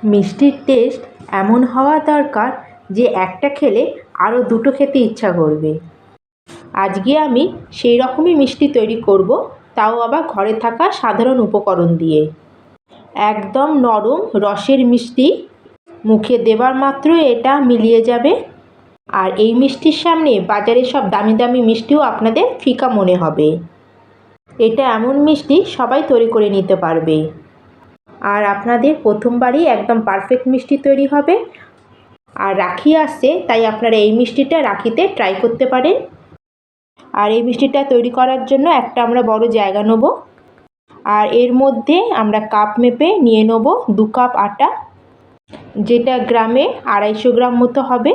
মিষ্টির টেস্ট এমন হওয়া দরকার যে একটা খেলে আরও দুটো খেতে ইচ্ছা করবে। আজকে আমি সেই রকমই মিষ্টি তৈরি করব, তাও আবার ঘরে থাকা সাধারণ উপকরণ দিয়ে। একদম নরম রসের মিষ্টি, মুখে দেবার মাত্র এটা মিলিয়ে যাবে। আর এই মিষ্টির সামনে বাজারে সব দামি দামি মিষ্টিও আপনাদের ফিকা মনে হবে। এটা এমন মিষ্টি সবাই তৈরি করে নিতে পারবে, আর আপনাদের প্রথমবারই একদম পারফেক্ট মিষ্টি তৈরি হবে। আর রাখি আসছে, তাই আপনারা এই মিষ্টিটা রাখিতে ট্রাই করতে পারেন। আর এই মিষ্টিটা তৈরি করার জন্য একটা আমরা বড় জায়গা নেব, আর এর মধ্যে আমরা কাপ মেপে নিয়ে নেব 2 কাপ আটা, যেটা গ্রামে 250 গ্রাম মতো হবে।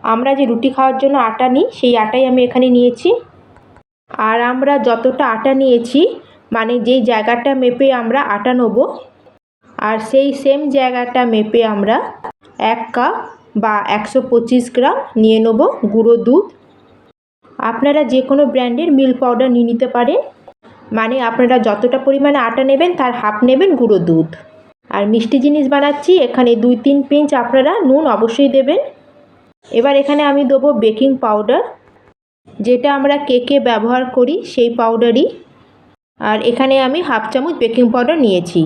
আমরা যে রুটি খাওয়ার জন্য আটা নিই সেই আটাই আমি এখানে নিয়েছি। আর আমরা যতটা আটা নিয়েছি, মানে যেই জায়গাটা মেপে আমরা আটা নেব, আর সেই সেম জায়গাটা মেপে আমরা 1 কাপ বা 125 গ্রাম নিয়ে নেব গুঁড়ো দুধ। আপনারা যে কোনো ব্র্যান্ডের মিল্ক পাউডার নিয়ে নিতে পারেন, মানে আপনারা যতটা পরিমাণে আটা নেবেন তার হাফ নেবেন গুঁড়ো দুধ। আর মিষ্টি জিনিস বানাচ্ছি, এখানে 2-3 পিঞ্চ আপনারা নুন অবশ্যই দেবেন। এবার এখানে আমি দেবো বেকিং পাউডার, যেটা আমরা কেকে ব্যবহার করি সেই পাউডারই। আর এখানে আমি হাফ চামচ বেকিং পাউডার নিয়েছি।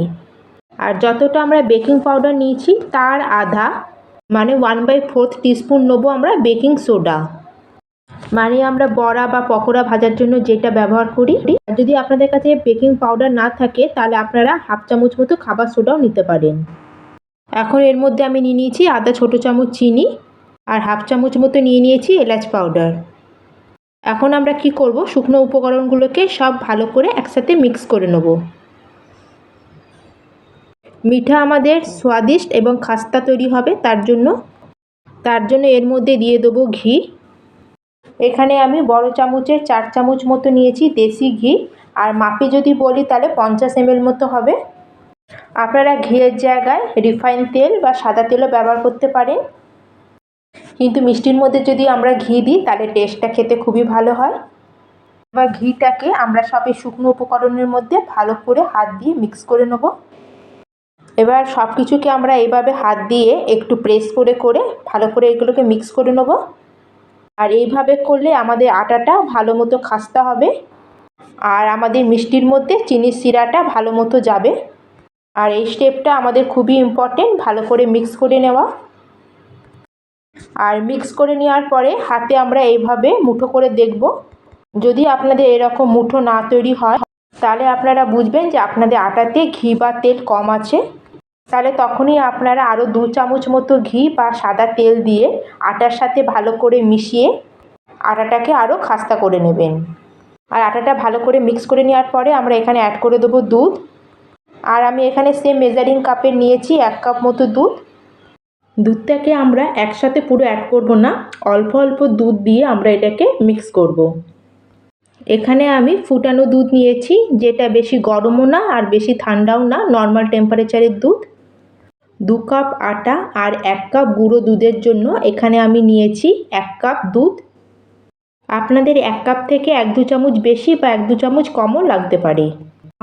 আর যতটা আমরা বেকিং পাউডার নিয়েছি তার আধা, মানে 1/4 টিস্পুন নেবো আমরা বেকিং সোডা, মানে আমরা বড়া বা পকোড়া ভাজার জন্য যেটা ব্যবহার করি। যদি আপনাদের কাছে বেকিং পাউডার না থাকে তাহলে আপনারা হাফ চামচ মতো খাবার সোডাও নিতে পারেন। এখন এর মধ্যে আমি নিয়ে নিয়েছি আধা ছোটো চামচ চিনি, আর হাফ চামচ মতো নিয়ে নিয়েছি এলাচ পাউডার। এখন আমরা কি করব, শুকনো উপকরণগুলোকে সব ভালো করে একসাথে মিক্স করে নেব। মিঠা আমাদের স্বাদিষ্ট এবং খাস্তা তৈরি হবে, তার জন্য এর মধ্যে দিয়ে দেবো ঘি। এখানে আমি বড় চামচের 4 চামচ মতো নিয়েছি দেশি ঘি, আর মাপে যদি বলি তাহলে 50 ml মতো হবে। আপনারা ঘিয়ের জায়গায় রিফাইন তেল বা সাদা তেলও ব্যবহার করতে পারেন, কিন্তু মিষ্টির মধ্যে যদি আমরা ঘি দিই তাহলে টেস্টটা খেতে খুবই ভালো হয়। এবার ঘিটাকে আমরা সব এই শুকনো উপকরণের মধ্যে ভালো করে হাত দিয়ে মিক্স করে নেব। এবার সব কিছুকে আমরা এইভাবে হাত দিয়ে একটু প্রেস করে করে ভালো করে এগুলোকে মিক্স করে নেব। আর এইভাবে করলে আমাদের আটাটা ভালো মতো খাস্তা হবে, আর আমাদের মিষ্টির মধ্যে চিনির শিরাটা ভালো মতো যাবে। আর এই স্টেপটা আমাদের খুবই ইম্পর্টেন্ট, ভালো করে মিক্স করে নেওয়া। আর মিক্স করে নেওয়ার পরে হাতে আমরা এইভাবে মুঠো করে দেখব। যদি আপনাদের এরকম মুঠো না তৈরি হয় তাহলে আপনারা বুঝবেন যে আপনাদের আটাতে ঘি বা তেল কম আছে। তাহলে তখনই আপনারা আরও 2 চামচ মতো ঘি বা সাদা তেল দিয়ে আটার সাথে ভালো করে মিশিয়ে আটাটাকে আরও খাস্তা করে নেবেন। আর আটাটা ভালো করে মিক্স করে নেওয়ার পরে আমরা এখানে অ্যাড করে দেবো দুধ। আর আমি এখানে সেম মেজারিং কাপের নিয়েছি 1 কাপ মতো দুধ। দুধটাকে আমরা একসাথে পুরো অ্যাড করব না, অল্প অল্প দুধ দিয়ে আমরা এটাকে মিক্স করব। এখানে আমি ফুটানো দুধ নিয়েছি, যেটা বেশি গরমও না আর বেশি ঠান্ডাও না, নর্মাল টেম্পারেচারের দুধ। 2 কাপ আটা আর 1 কাপ গুঁড়ো দুধের জন্য এখানে আমি নিয়েছি 1 কাপ দুধ। আপনাদের 1 কাপ থেকে 1-2 চামচ বেশি বা 1-2 চামচ কমও লাগতে পারে।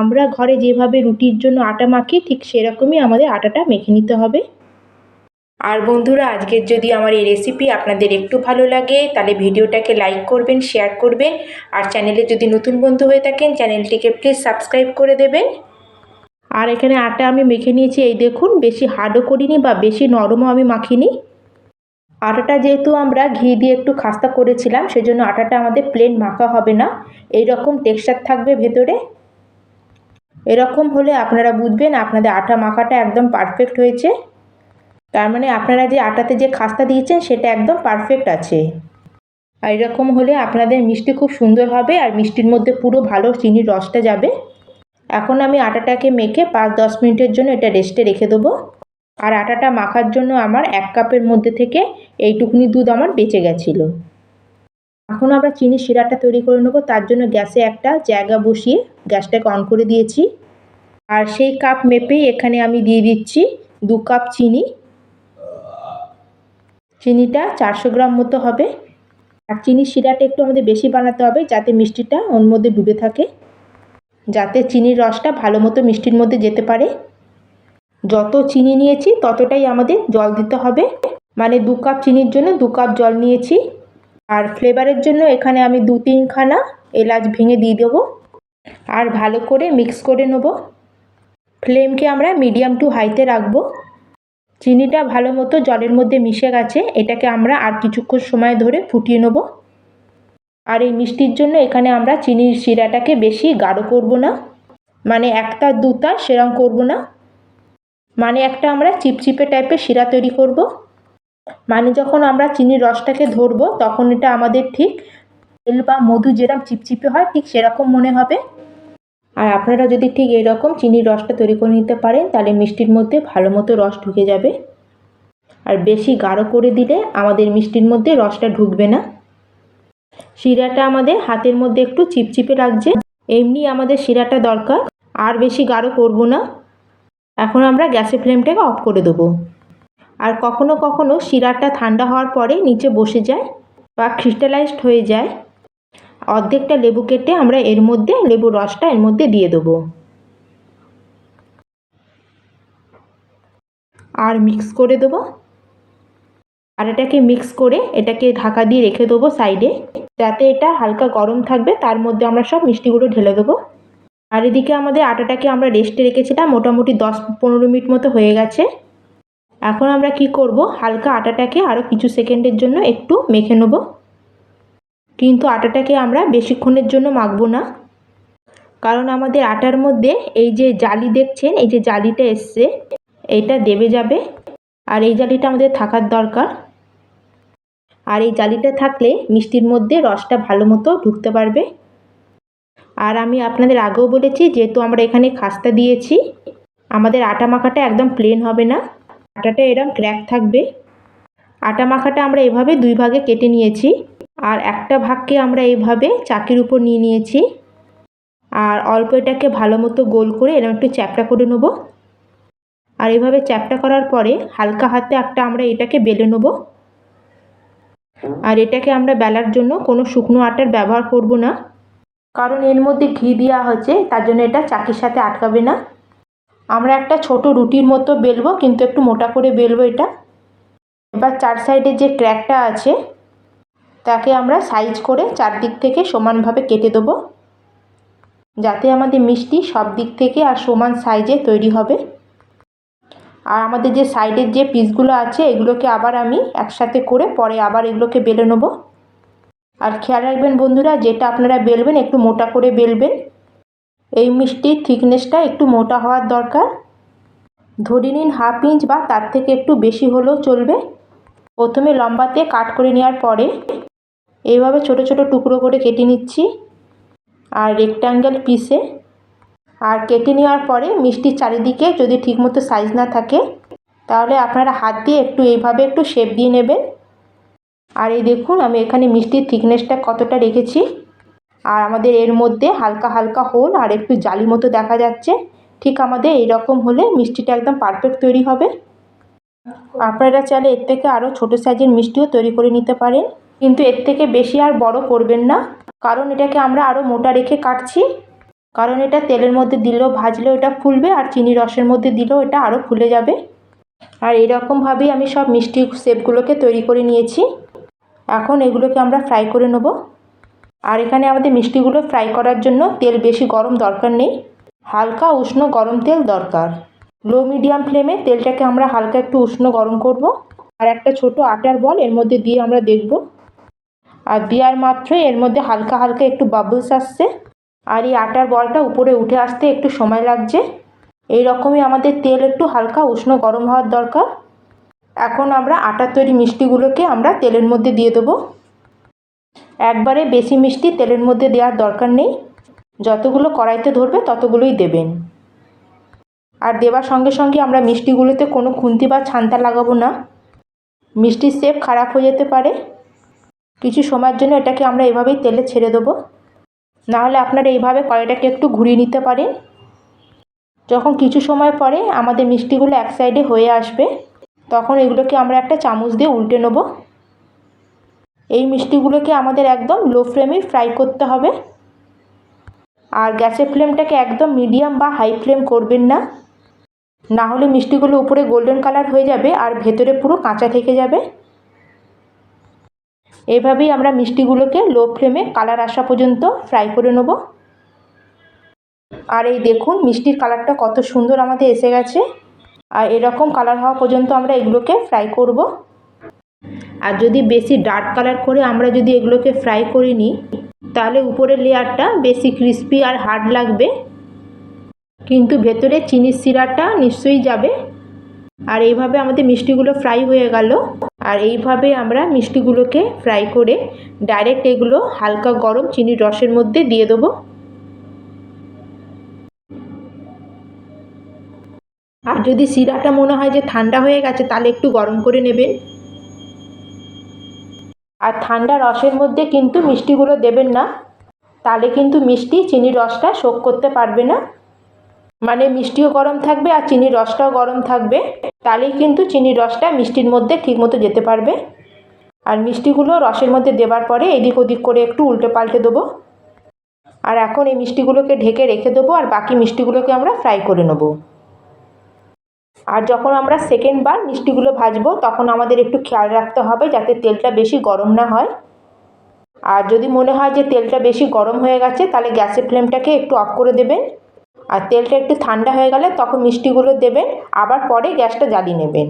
আমরা ঘরে যেভাবে রুটির জন্য আটা মাখি ঠিক সেরকমই আমাদের আটাটা মেখে নিতে হবে। আর বন্ধুরা, আজকের যদি আমার এই রেসিপি আপনাদের একটু ভালো লাগে তাহলে ভিডিওটাকে লাইক করবেন, শেয়ার করবেন, আর চ্যানেলে যদি নতুন বন্ধু হয়ে থাকেন চ্যানেলটিকে প্লিজ সাবস্ক্রাইব করে দেবেন। আর এখানে আটা আমি মেখে নিয়েছি, এই দেখুন, বেশি হার্ডও করিনি বা বেশি নরমও আমি মাখিনি। আটাটা যেহেতু আমরা ঘি দিয়ে একটু খাস্তা করেছিলাম সেজন্য আটাটা আমাদের প্লেন মাখা হবে না, এই রকম টেক্সচার থাকবে ভেতরে। এরকম হলে আপনারা বুঝবেন আপনাদের আটা মাখাটা একদম পারফেক্ট হয়েছে, তার মানে আপনারা যে আটাতে যে খাস্তা দিয়েছেন সেটা একদম পারফেক্ট আছে। আর এরকম হলে আপনাদের মিষ্টি খুব সুন্দর হবে, আর মিষ্টির মধ্যে পুরো ভালো চিনির রসটা যাবে। এখন আমি আটাটাকে মেখে 5-10 মিনিটের জন্য এটা রেস্টে রেখে দেবো। আর আটাটা মাখার জন্য আমার 1 কাপের মধ্যে থেকে এইটুকুনি দুধ আমার বেঁচে গেছিলো। এখন আমরা চিনির শিরাটা তৈরি করে নেবো, তার জন্য গ্যাসে একটা জায়গা বসিয়ে গ্যাসটাকে অন করে দিয়েছি। আর সেই কাপ মেপেই এখানে আমি দিয়ে দিচ্ছি 2 কাপ চিনি। চিনিটা 400 গ্রাম মতো হবে। আর চিনির শিরাটা একটু আমাদের বেশি বানাতে হবে যাতে মিষ্টিটা ওর মধ্যে ডুবে থাকে, যাতে চিনির রসটা ভালো মতো মিষ্টির মধ্যে যেতে পারে। যত চিনি নিয়েছি ততটাই আমাদের জল দিতে হবে, মানে 2 কাপ চিনির জন্য 2 কাপ জল নিয়েছি। আর ফ্লেভারের জন্য এখানে আমি 2-3 খানা এলাচ ভেঙে দিয়ে দেবো। আর ভালো করে মিক্স করে নেব। ফ্লেমকে আমরা মিডিয়াম টু হাইতে রাখবো। চিনিটা ভালো মতো জলের মধ্যে মিশে গেছে, এটাকে আমরা আর কিছুক্ষণ সময় ধরে ফুটিয়ে নেব। আর এই মিষ্টির জন্য এখানে আমরা চিনির শিরাটাকে বেশি গাঢ় করব না, মানে 1 তার 2 তার সেরকম করব না, মানে একটা আমরা চিপচিপে টাইপের শিরা তৈরি করব। মানে যখন আমরা চিনির রসটাকে ধরবো তখন এটা আমাদের ঠিক তেল বা মধু যেরকম চিপচিপে হয় ঠিক সেরকম মনে হবে। আর আপনারা যদি ঠিক এরকম চিনির রসটা তৈরি করে নিতে পারেন তাহলে মিষ্টির মধ্যে ভালো মতো রস ঢুকে যাবে। আর বেশি গাঢ় করে দিলে আমাদের মিষ্টির মধ্যে রসটা ঢুকবে না। শিরাটা আমাদের হাতের মধ্যে একটু চিপচিপে লাগছে, এমনি আমাদের শিরাটা দরকার, আর বেশি গাঢ় করব না। এখন আমরা গ্যাসের ফ্লেমটাকে অফ করে দেবো। আর কখনো কখনো শিরাটা ঠান্ডা হওয়ার পরে নিচে বসে যায় বা ক্রিস্টালাইজড হয়ে যায়। অর্ধেকটা লেবু কেটে আমরা এর মধ্যে লেবুর রসটা এর মধ্যে দিয়ে দেবো আর মিক্স করে দেবো। আর এটাকে মিক্স করে এটাকে ঢাকা দিয়ে রেখে দেবো সাইডে, যাতে এটা হালকা গরম থাকবে, তার মধ্যে আমরা সব মিষ্টিগুলো ঢেলে দেবো। আর এদিকে আমাদের আটাটাকে আমরা রেস্টে রেখেছিলাম, মোটামুটি 10-15 মিনিট মতো হয়ে গেছে। এখন আমরা কি করব, হালকা আটাটাকে আরও কিছু সেকেন্ডের জন্য একটু মেখে নেব, কিন্তু আটাটাকে আমরা বেশিক্ষণের জন্য মাখবো না, কারণ আমাদের আটার মধ্যে এই যে জালি দেখছেন, এই যে জালিটা এসছে এটা দেবে যাবে, আর এই জালিটা আমাদের থাকার দরকার। আর এই জালিটা থাকলে মিষ্টির মধ্যে রসটা ভালো মতো ঢুকতে পারবে। আর আমি আপনাদের আগেও বলেছি, যেহেতু আমরা এখানে খাস্তা দিয়েছি, আমাদের আটা মাখাটা একদম প্লেন হবে না, আটাটা এরকম ক্র্যাক থাকবে। আটা মাখাটা আমরা এভাবে 2 ভাগে কেটে নিয়েছি, আর একটা ভাগকে আমরা এইভাবে চাকির উপর নিয়ে নিয়েছি। আর অল্প এটাকে ভালো মতো গোল করে এরকম একটু চ্যাপটা করে নেব। আর এইভাবে চ্যাপটা করার পরে হালকা হাতে একটা আমরা এটাকে বেলে নেব। আর এটাকে আমরা বেলার জন্য কোনো শুকনো আটার ব্যবহার করব না, কারণ এর মধ্যে ঘি দেওয়া হচ্ছে, তার জন্য এটা চাকির সাথে আটকাবে না। আমরা একটা ছোট রুটির মতো বেলবো, কিন্তু একটু মোটা করে বেলবো এটা। এবার 4 সাইডে যে ক্র্যাকটা আছে তাকে আমরা সাইজ করে চারদিক থেকে সমানভাবে কেটে দেবো, যাতে আমাদের মিষ্টি সব দিক থেকে আর সমান সাইজে তৈরি হবে। আর আমাদের যে সাইডের যে পিসগুলো আছে এগুলোকে আবার আমি একসাথে করে পরে আবার এগুলোকে বেলে নেব। আর খেয়াল রাখবেন বন্ধুরা, যেটা আপনারা বেলবেন একটু মোটা করে বেলবেন। এই মিষ্টির থিকনেসটা একটু মোটা হওয়ার দরকার, ধরে নিন 1/2 ইঞ্চ বা তার থেকে একটু বেশি হলেও চলবে। প্রথমে লম্বাতে কাট করে নেওয়ার পরে এইভাবে ছোট ছোট টুকরো করে কেটে নিচ্ছি আর রেক্ট্যাঙ্গেল পিসে। আর কেটে নেওয়ার পরে মিষ্টির চারিদিকে যদি ঠিকমতো সাইজ না থাকে তাহলে আপনারা হাত দিয়ে একটু এইভাবে একটু শেপ দিয়ে নেবেন। আর এই দেখুন আমি এখানে মিষ্টির থিকনেসটা কতটা রেখেছি, আর আমাদের এর মধ্যে হালকা হালকা হোল আর একটু জালি মতো দেখা যাচ্ছে। ঠিক আমাদের এইরকম হলে মিষ্টিটা একদম পারফেক্ট তৈরি হবে। আপনারা চাইলে এর থেকে আরও ছোটো সাইজের মিষ্টিও তৈরি করে নিতে পারেন, কিন্তু এর থেকে বেশি আর বড় করবেন না, কারণ এটাকে আমরা আরও মোটা রেখে কাটছি। কারণ এটা তেলের মধ্যে দিলেও ভাজলেও এটা ফুলবে, আর চিনি রসের মধ্যে দিলেও এটা আরও ফুলে যাবে। আর এরকমভাবেই আমি সব মিষ্টি শেপগুলোকে তৈরি করে নিয়েছি। এখন এগুলোকে আমরা ফ্রাই করে নেব। আর এখানে আমাদের মিষ্টিগুলো ফ্রাই করার জন্য তেল বেশি গরম দরকার নেই, হালকা উষ্ণ গরম তেল দরকার। লো মিডিয়াম ফ্লেমে তেলটাকে আমরা হালকা একটু উষ্ণ গরম করব। আর একটা ছোট আটার বল এর মধ্যে দিয়ে আমরা দেখব, আর দেওয়ার মাত্রই এর মধ্যে হালকা হালকা একটু বাবলস আসছে, আর এই আটার বলটা উপরে উঠে আসতে একটু সময় লাগছে। এই রকমই আমাদের তেল একটু হালকা উষ্ণ গরম হওয়ার দরকার। এখন আমরা আটার তৈরি মিষ্টিগুলোকে আমরা তেলের মধ্যে দিয়ে দেবো। একবারে বেশি মিষ্টি তেলের মধ্যে দেওয়ার দরকার নেই, যতগুলো কড়াইতে ধরবে ততগুলোই দেবেন। আর দেওয়ার সঙ্গে সঙ্গে আমরা মিষ্টিগুলোতে কোনো খুন্তি বা ছান্তা লাগাবো না, মিষ্টির শেপ খারাপ হয়ে যেতে পারে। কিছু সময়ের জন্য এটাকে আমরা এভাবেই তেলে ছেড়ে দেবো, নাহলে আপনারা এইভাবে কড়াইটাকে একটু ঘুরিয়ে নিতে পারেন। যখন কিছু সময় পরে আমাদের মিষ্টিগুলো এক সাইডে হয়ে আসবে তখন এগুলোকে আমরা একটা চামচ দিয়ে উল্টে নেব। এই মিষ্টিগুলোকে আমাদের একদম লো ফ্লেমে ফ্রাই করতে হবে, আর গ্যাসের ফ্লেমটাকে একদম মিডিয়াম বা হাই ফ্লেম করবেন না। না হলে মিষ্টিগুলো উপরে গোল্ডেন কালার হয়ে যাবে আর ভেতরে পুরো কাঁচা থেকে যাবে। এভাবেই আমরা মিষ্টিগুলোকে লো ফ্লেমে কালার আসা পর্যন্ত ফ্রাই করে নেব। আর এই দেখুন মিষ্টির কালারটা কত সুন্দর আমাদের এসে গেছে। আর এরকম কালার হওয়া পর্যন্ত আমরা এগুলোকে ফ্রাই করব। আর যদি বেশি ডার্ক কালার করে আমরা যদি এগুলোকে ফ্রাই করে নিই তাহলে উপরের লেয়ারটা বেশি ক্রিস্পি আর হার্ড লাগবে, কিন্তু ভেতরে চিনির শিরাটা নিশ্চয়ই যাবে। আর এইভাবে আমাদের মিষ্টিগুলো ফ্রাই হয়ে গেল। আর এইভাবে আমরা মিষ্টিগুলোকে ফ্রাই করে ডাইরেক্ট এগুলো হালকা গরম চিনির রসের মধ্যে দিয়ে দেবো। আর যদি শিরাটা মনে হয় যে ঠান্ডা হয়ে গেছে তাহলে একটু গরম করে নেবেন। আর ঠান্ডা রসের মধ্যে কিন্তু মিষ্টিগুলো দেবেন না, তাহলে কিন্তু মিষ্টি চিনির রসটা শোক করতে পারবে না। মানে মিষ্টিও গরম থাকবে আর চিনির রসটাও গরম থাকবে, তাহলেই কিন্তু চিনির রসটা মিষ্টির মধ্যে ঠিকমতো যেতে পারবে। আর মিষ্টিগুলো রসের মধ্যে দেওয়ার পরে এদিক ওদিক করে একটু উল্টে পাল্টে দেবো। আর এখন এই মিষ্টিগুলোকে ঢেকে রেখে দেবো আর বাকি মিষ্টিগুলোকে আমরা ফ্রাই করে নেব। আর যখন আমরা সেকেন্ড বার মিষ্টিগুলো ভাজবো তখন আমাদের একটু খেয়াল রাখতে হবে যাতে তেলটা বেশি গরম না হয়। আর যদি মনে হয় যে তেলটা বেশি গরম হয়ে গেছে তাহলে গ্যাসের ফ্লেমটাকে একটু অফ করে দেবেন। আর তেলটা একটু ঠান্ডা হয়ে গেলে তখন মিষ্টিগুলো দেবেন, আবার পরে গ্যাসটা জ্বালিয়ে নেবেন।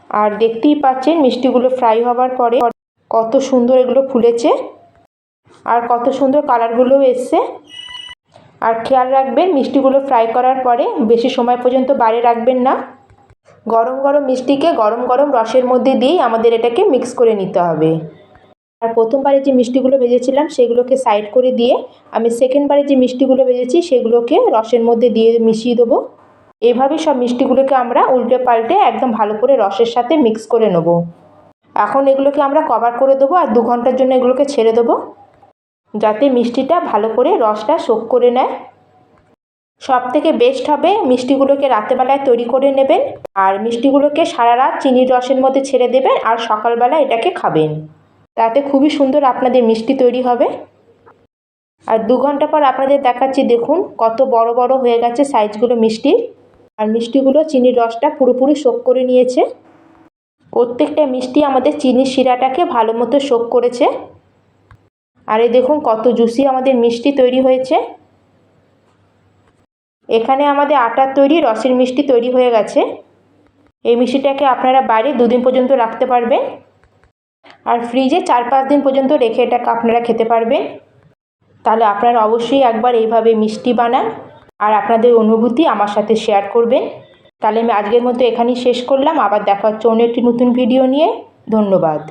আর দেখতেই পাচ্ছেন মিষ্টিগুলো ফ্রাই হওয়ার পরে কত সুন্দর এগুলো ফুলেছে আর কত সুন্দর কালারগুলোও এসছে। আর খেয়াল রাখবেন মিষ্টিগুলো ফ্রাই করার পরে বেশি সময় পর্যন্ত বাইরে রাখবেন না। গরম গরম মিষ্টিকে গরম গরম রসের মধ্যে দিয়েই আমাদের এটাকে মিক্স করে নিতে হবে। আর প্রথমবারে যে মিষ্টিগুলো ভেজেছিলাম সেগুলোকে সাইড করে দিয়ে আমি সেকেন্ডবারে যে মিষ্টিগুলো ভেজেছি সেগুলোকে রসের মধ্যে দিয়ে মিশিয়ে দেবো। এইভাবে সব মিষ্টিগুলোকে আমরা উল্টে পাল্টে একদম ভালো করে রসের সাথে মিক্স করে নেব। এখন এগুলোকে আমরা কভার করে দেবো আর 2 ঘন্টার জন্য এগুলোকে ছেড়ে দেবো, যাতে মিষ্টিটা ভালো করে রসটা শোক করে নেয়। সবথেকে বেস্ট হবে মিষ্টিগুলোকে রাতেরবেলায় তৈরি করে নেবেন আর মিষ্টিগুলোকে সারা রাত চিনির রসের মধ্যে ছেড়ে দেবেন আর সকালবেলা এটাকে খাবেন। তাতে খুবই সুন্দর আপনাদের মিষ্টি তৈরি হবে। আর 2 ঘন্টা পর আপনাদের দেখাচ্ছি, দেখুন কত বড় বড় হয়ে গেছে সাইজগুলো মিষ্টির। আর মিষ্টিগুলো চিনির রসটা পুরোপুরি শোক করে নিয়েছে। প্রত্যেকটা মিষ্টি আমাদের চিনির শিরাটাকে ভালো মতো শোক করেছে। আর এই দেখুন কত জুসি আমাদের মিষ্টি তৈরি হয়েছে। এখানে আমাদের আটার তৈরি রসের মিষ্টি তৈরি হয়ে গেছে। এই মিষ্টিটাকে আপনারা বাইরে 2 দিন পর্যন্ত রাখতে পারবেন আর ফ্রিজে 4-5 দিন পর্যন্ত রেখে এটাকে আপনারা খেতে পারবেন। তাহলে আপনারা অবশ্যই একবার এইভাবে মিষ্টি বানান আর আপনাদের অনুভূতি আমার সাথে শেয়ার করবেন। তাহলে আমি আজকের মতো এখানেই শেষ করলাম। আবার দেখা হচ্ছে অন্য একটি নতুন ভিডিও নিয়ে। ধন্যবাদ।